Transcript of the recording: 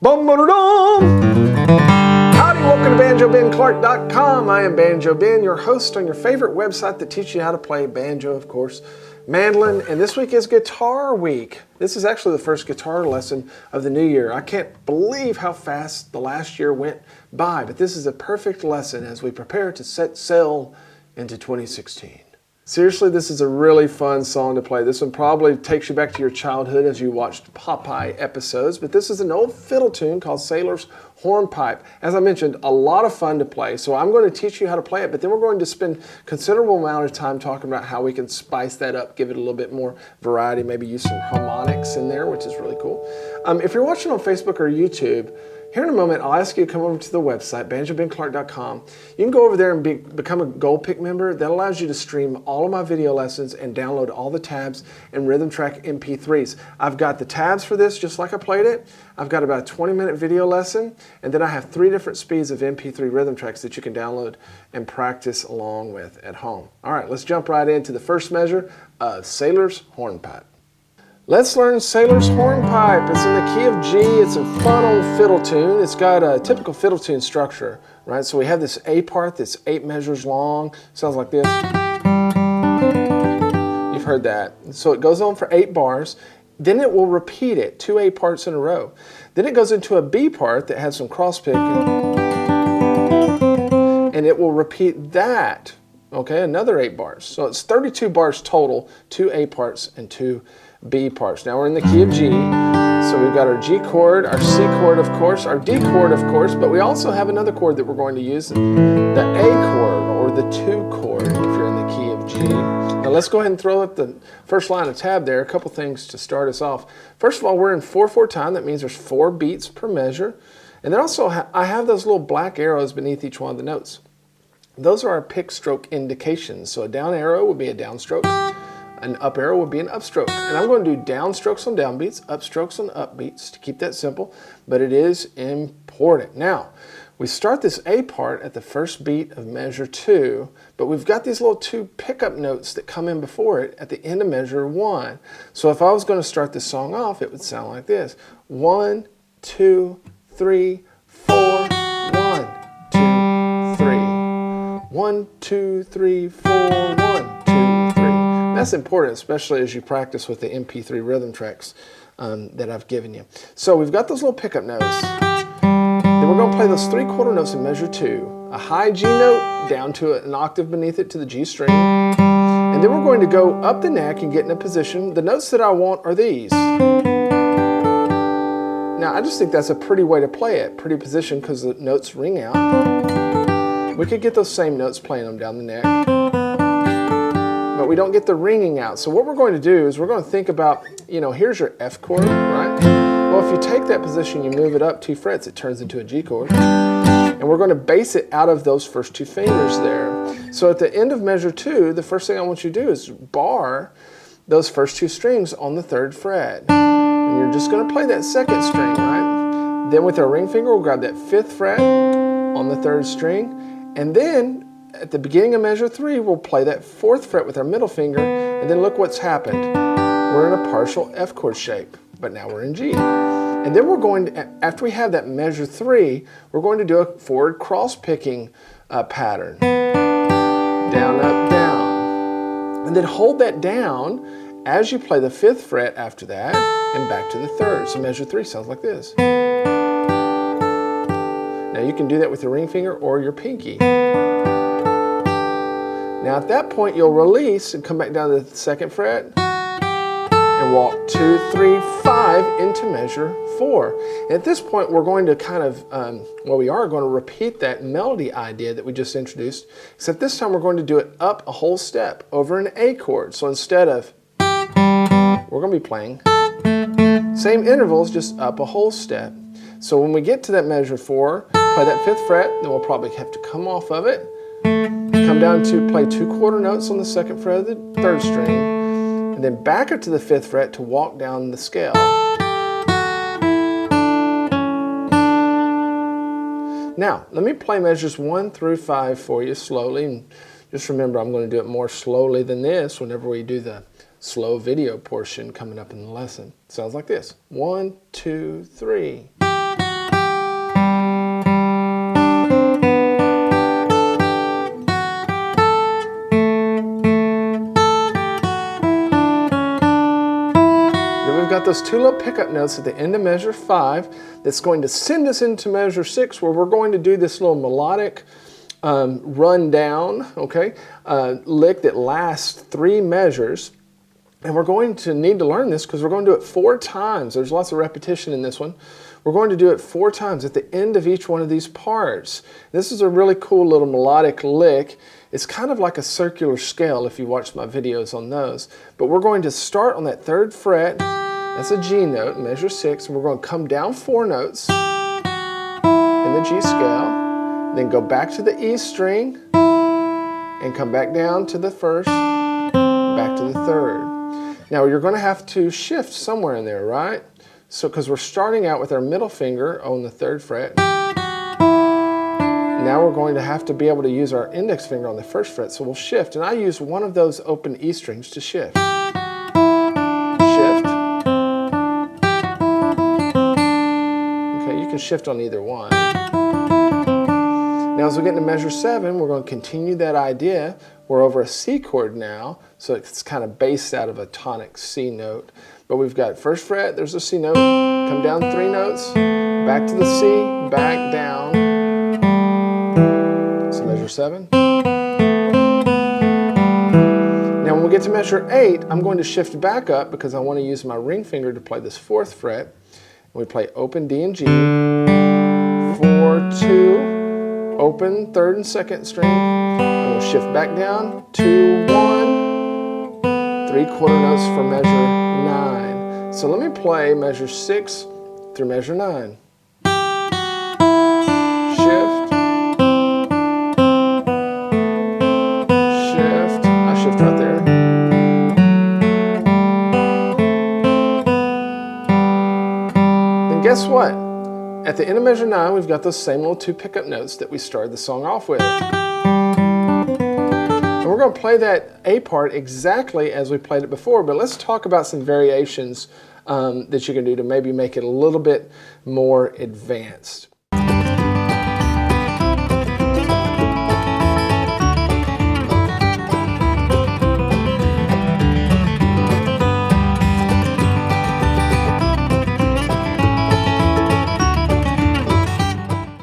Bum-ba-da-dum! Howdy, welcome to BanjoBenClark.com. I am Banjo Ben, your host on your favorite website that teaches you how to play banjo, of course, mandolin, and this week is Guitar Week. This is actually the first guitar lesson of the new year. I can't believe how fast the last year went by, but this is a perfect lesson as we prepare to set sail into 2016. Seriously, this is a really fun song to play. This one probably takes you back to your childhood as you watched Popeye episodes, but this is an old fiddle tune called Sailor's Hornpipe. As I mentioned, a lot of fun to play, so I'm going to teach you how to play it, but then we're going to spend considerable amount of time talking about how we can spice that up, give it a little bit more variety, maybe use some harmonics in there, which is really cool. If you're watching on Facebook or YouTube, here in a moment, I'll ask you to come over to the website, BanjoBenClark.com. You can go over there and become a Gold Pick member. That allows you to stream all of my video lessons and download all the tabs and rhythm track MP3s. I've got the tabs for this just like I played it. I've got about a 20-minute video lesson, and then I have 3 different speeds of MP3 rhythm tracks that you can download and practice along with at home. All right, let's jump right into the first measure of Sailor's Hornpipe. Let's learn Sailor's Hornpipe. It's in the key of G. It's a fun old fiddle tune. It's got a typical fiddle tune structure, right? So we have this A part that's 8 measures long. Sounds like this. You've heard that. So it goes on for 8 bars. Then it will repeat it, 2 A parts in a row. Then it goes into a B part that has some cross pick, and it will repeat that. Okay, another 8 bars. So it's 32 bars total, 2 A parts and 2 B parts. Now we're in the key of G, so we've got our G chord, our C chord of course, our D chord of course, but we also have another chord that we're going to use, the A chord or the 2 chord if you're in the key of G. Now let's go ahead and throw up the first line of tab there, a couple things to start us off. First of all, we're in 4/4 time, that means there's 4 beats per measure, and then also I have those little black arrows beneath each one of the notes. Those are our pick stroke indications, so a down arrow would be a downstroke, an up arrow would be an upstroke. And I'm going to do downstrokes on downbeats, upstrokes on upbeats to keep that simple, but it is important. Now, we start this A part at the first beat of measure 2, but we've got these little 2 pickup notes that come in before it at the end of measure 1. So if I was going to start this song off, it would sound like this. 1, 2, 3, 4, 1, 2, 3. 1, 2, 3, 4, 1, 2, 3. That's important, especially as you practice with the MP3 rhythm tracks that I've given you. So we've got those little pickup notes. Then we're going to play those 3/4 notes in measure 2. A high G note down to an octave beneath it to the G string. And then we're going to go up the neck and get in a position. The notes that I want are these. Now I just think that's a pretty way to play it. Pretty position because the notes ring out. We could get those same notes playing them down the neck, but we don't get the ringing out. So what we're going to do is we're going to think about, here's your F chord, right? Well, if you take that position, you move it up 2 frets, it turns into a G chord. And we're going to bass it out of those first 2 fingers there. So at the end of measure 2, the first thing I want you to do is bar those first 2 strings on the 3rd fret. And you're just going to play that 2nd string, right? Then with our ring finger, we'll grab that 5th fret on the 3rd string. And then, at the beginning of measure 3, we'll play that 4th fret with our middle finger, and then look what's happened. We're in a partial F chord shape, but now we're in G. And then we're going to, after we have that measure 3, we're going to do a forward cross-picking pattern. Down, up, down. And then hold that down as you play the 5th fret after that, and back to the 3rd. So measure 3 sounds like this. Now you can do that with your ring finger or your pinky. Now at that point you'll release and come back down to the 2nd fret and walk 2, 3, 5 into measure 4. And at this point we're going to kind of, we are going to repeat that melody idea that we just introduced, except this time we're going to do it up a whole step over an A chord. So instead of, we're going to be playing same intervals, just up a whole step. So when we get to that measure 4, play that 5th fret, then we'll probably have to come off of it, come down to play 2/4 notes on the 2nd fret of the 3rd string, and then back up to the 5th fret to walk down the scale. Now, let me play measures 1 through 5 for you slowly, and just remember I'm going to do it more slowly than this whenever we do the slow video portion coming up in the lesson. Sounds like this. 1, 2, 3. got those two little pickup notes at the end of measure 5 that's going to send us into measure 6, where we're going to do this little melodic rundown, okay, lick that lasts 3 measures. And we're going to need to learn this because we're going to do it 4 times. There's lots of repetition in this one. We're going to do it 4 times at the end of each one of these parts. This is a really cool little melodic lick. It's kind of like a circular scale if you watch my videos on those. But we're going to start on that 3rd fret. That's a G note, measure 6. And we're going to come down 4 notes in the G scale. Then go back to the E string and come back down to the 1st, back to the 3rd. Now you're going to have to shift somewhere in there, right? So because we're starting out with our middle finger on the 3rd fret. Now we're going to have to be able to use our index finger on the 1st fret, so we'll shift. And I use one of those open E strings to shift. Shift. Okay, you can shift on either one. Now as we get into measure 7, we're going to continue that idea. We're over a C chord now, so it's kind of based out of a tonic C note. But we've got 1st fret, there's a C note, come down 3 notes, back to the C, back down. So measure 7. Now when we get to measure 8, I'm going to shift back up because I want to use my ring finger to play this 4th fret. And we play open D and G, 4, 2, open 3rd and 2nd string, and we'll shift back down, 2, 1, 3/4 notes for measure 9. So let me play measure 6 through measure 9. Shift, shift, I shift right there. Then guess what? At the end of measure 9, we've got those same little 2 pickup notes that we started the song off with. And we're going to play that A part exactly as we played it before, but let's talk about some variations that you can do to maybe make it a little bit more advanced.